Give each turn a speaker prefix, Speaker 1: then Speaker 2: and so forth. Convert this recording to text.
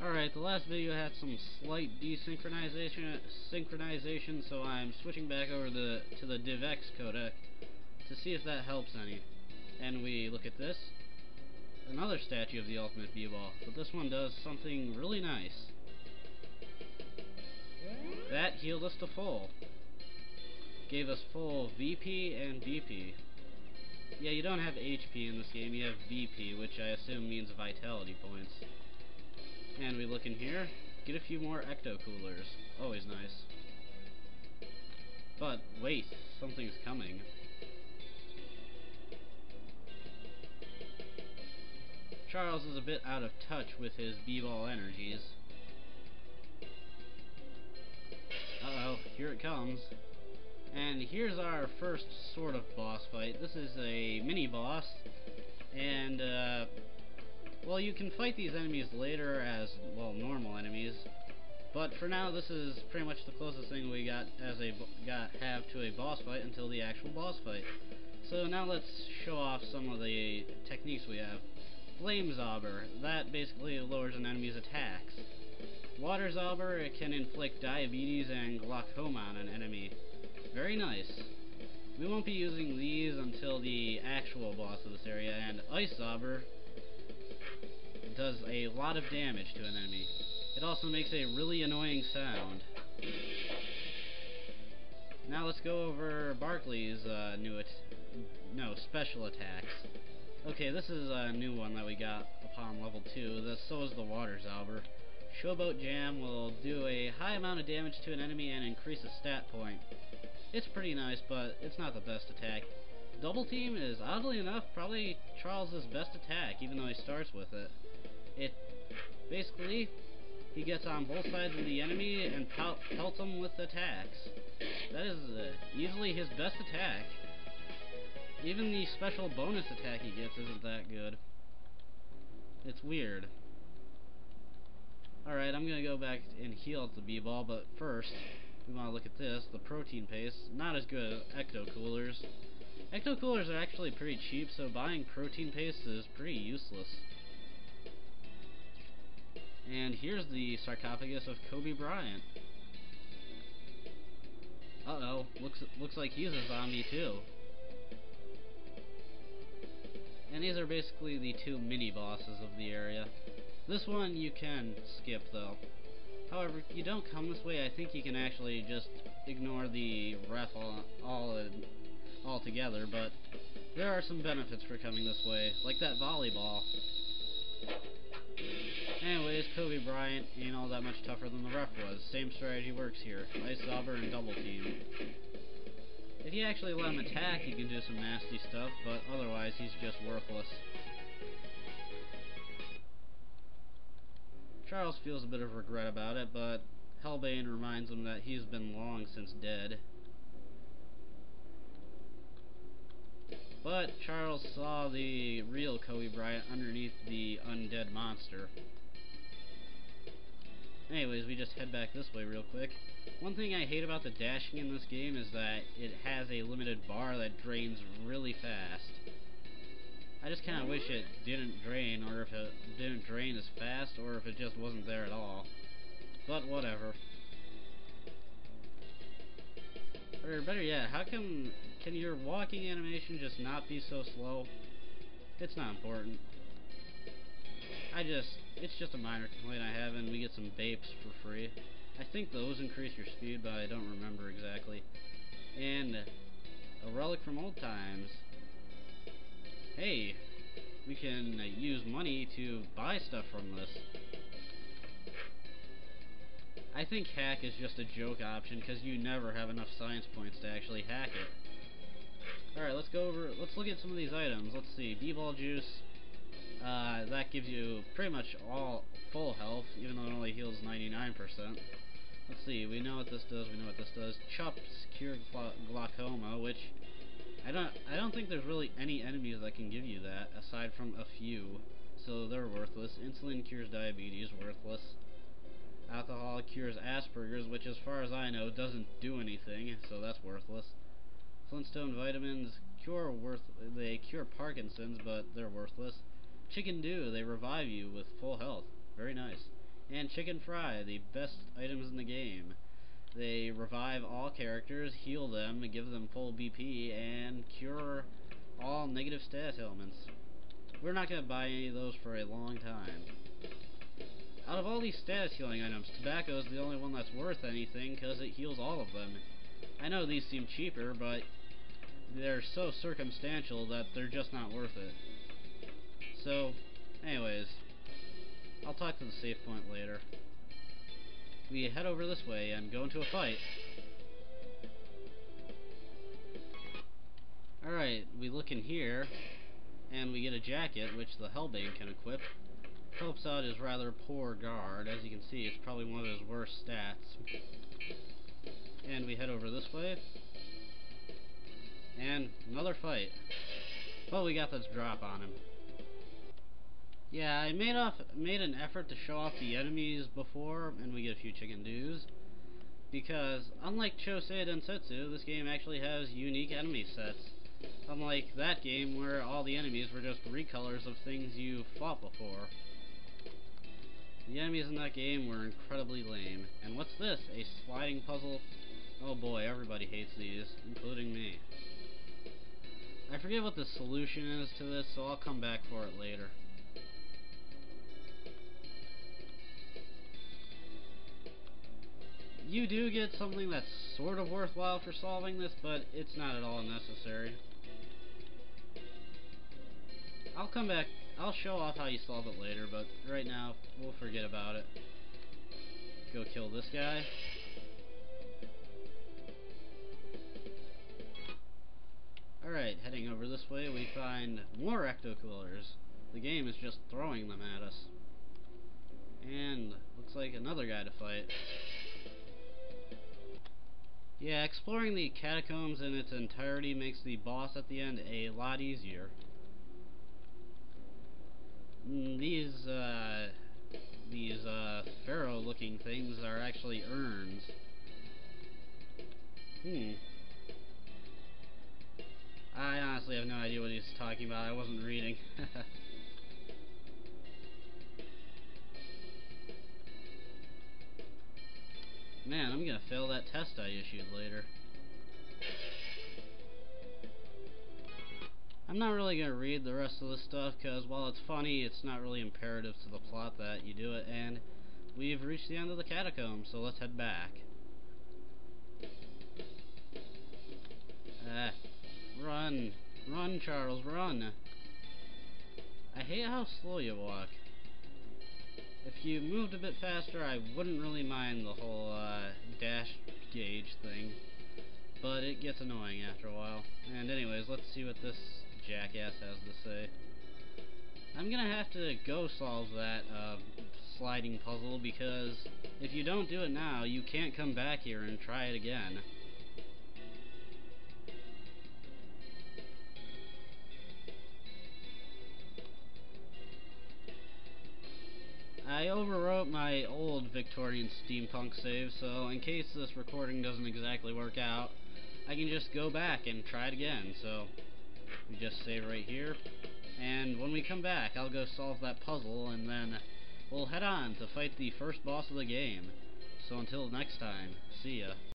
Speaker 1: Alright, the last video had some slight synchronization, so I'm switching back over to the DivX codec to see if that helps any. And we look at this. Another statue of the Ultimate B-Ball, but this one does something really nice. That healed us to full. Gave us full VP and BP. Yeah, you don't have HP in this game, you have VP, which I assume means vitality points. And we look in here, get a few more ecto coolers. Always nice. But wait, something's coming. Charles is a bit out of touch with his B-Ball energies. Uh-oh, here it comes. And here's our first sort of boss fight. This is a mini-boss, and well, you can fight these enemies later as, well, normal enemies, but for now this is pretty much the closest thing we have to a boss fight until the actual boss fight. So now let's show off some of the techniques we have. Flame Zobber, that basically lowers an enemy's attacks. Water Zobber, it can inflict diabetes and glaucoma on an enemy. Very nice. We won't be using these until the actual boss of this area, and Ice Zobber does a lot of damage to an enemy. It also makes a really annoying sound. Now let's go over Barkley's special attacks. Okay, this is a new one that we got upon level 2. So is the Water Zobber. Showboat Jam will do a high amount of damage to an enemy and increase a stat point. It's pretty nice, but it's not the best attack. Double Team is, oddly enough, probably Charles' best attack, even though he starts with it. Basically, he gets on both sides of the enemy and pelts them with attacks. That is easily his best attack. Even the special bonus attack he gets isn't that good. It's weird. Alright, I'm gonna go back and heal up the B-Ball, but first, we want to look at this, the protein paste. Not as good as ecto coolers. Ecto coolers are actually pretty cheap, so buying protein paste is pretty useless. And here's the sarcophagus of Kobe Bryant. Uh-oh, looks like he's a zombie too. And these are basically the two mini-bosses of the area. This one you can skip though. However, if you don't come this way, I think you can actually just ignore the ref altogether, but there are some benefits for coming this way, like that volleyball. Anyways, Kobe Bryant ain't all that much tougher than the ref was. Same strategy works here. Ice Zobber and Double Team. If you actually let him attack, he can do some nasty stuff, but otherwise he's just worthless. Charles feels a bit of regret about it, but Hellbane reminds him that he's been long since dead. But Charles saw the real Kobe Bryant underneath the undead monster. Anyways, we just head back this way real quick. One thing I hate about the dashing in this game is that it has a limited bar that drains really fast. I just kinda wish it didn't drain, or if it didn't drain as fast, or if it just wasn't there at all. But whatever. Or better yet, can your walking animation just not be so slow? It's not important. It's just a minor complaint I have, and we get some vapes for free. I think those increase your speed, but I don't remember exactly. And a relic from old times. Hey, we can use money to buy stuff from this. I think hack is just a joke option, because you never have enough science points to actually hack it. Alright, let's look at some of these items. Let's see, B-Ball Juice. That gives you pretty much all full health, even though it only heals 99%. Let's see, we know what this does. Chops cure glaucoma, which I don't think there's really any enemies that can give you that, aside from a few. So they're worthless. Insulin cures diabetes, worthless. Alcohol cures Asperger's, which as far as I know doesn't do anything, so that's worthless. Flintstone vitamins they cure Parkinson's, but they're worthless. Chicken Dew, they revive you with full health. Very nice. And chicken fry, the best items in the game. They revive all characters, heal them, give them full BP, and cure all negative status ailments. We're not going to buy any of those for a long time. Out of all these status healing items, tobacco is the only one that's worth anything because it heals all of them. I know these seem cheaper, but they're so circumstantial that they're just not worth it. So, anyways, I'll talk to the save point later. We head over this way and go into a fight. Alright, we look in here, and we get a jacket, which the Hellbane can equip. Helps out his rather poor guard. As you can see, it's probably one of his worst stats. And we head over this way. And another fight. But we got this drop on him. Yeah, I made an effort to show off the enemies before, and we get a few chicken dews. Because, unlike Chosei Densetsu, this game actually has unique enemy sets. Unlike that game where all the enemies were just recolors of things you fought before. The enemies in that game were incredibly lame. And what's this? A sliding puzzle? Oh boy, everybody hates these, including me. I forget what the solution is to this, so I'll come back for it later. You do get something that's sort of worthwhile for solving this, but it's not at all necessary. I'll come back, I'll show off how you solve it later, but right now, we'll forget about it. Go kill this guy. Alright, heading over this way, we find more ecto-coolers. The game is just throwing them at us. And looks like another guy to fight. Yeah, exploring the catacombs in its entirety makes the boss at the end a lot easier. These pharaoh-looking things are actually urns. I honestly have no idea what he's talking about. I wasn't reading. Man, I'm gonna fail that test I issued later. I'm not really gonna read the rest of this stuff, because while it's funny, it's not really imperative to the plot that you do it, and we've reached the end of the catacombs, so let's head back. Run! Run, Charles, run! I hate how slow you walk. If you moved a bit faster, I wouldn't really mind the whole dash gauge thing, but it gets annoying after a while. And anyways, let's see what this jackass has to say. I'm gonna have to go solve that sliding puzzle, because if you don't do it now, you can't come back here and try it again. I overwrote my old Victorian steampunk save, so in case this recording doesn't exactly work out, I can just go back and try it again. So we just save right here, and when we come back, I'll go solve that puzzle, and then we'll head on to fight the first boss of the game. So until next time, see ya.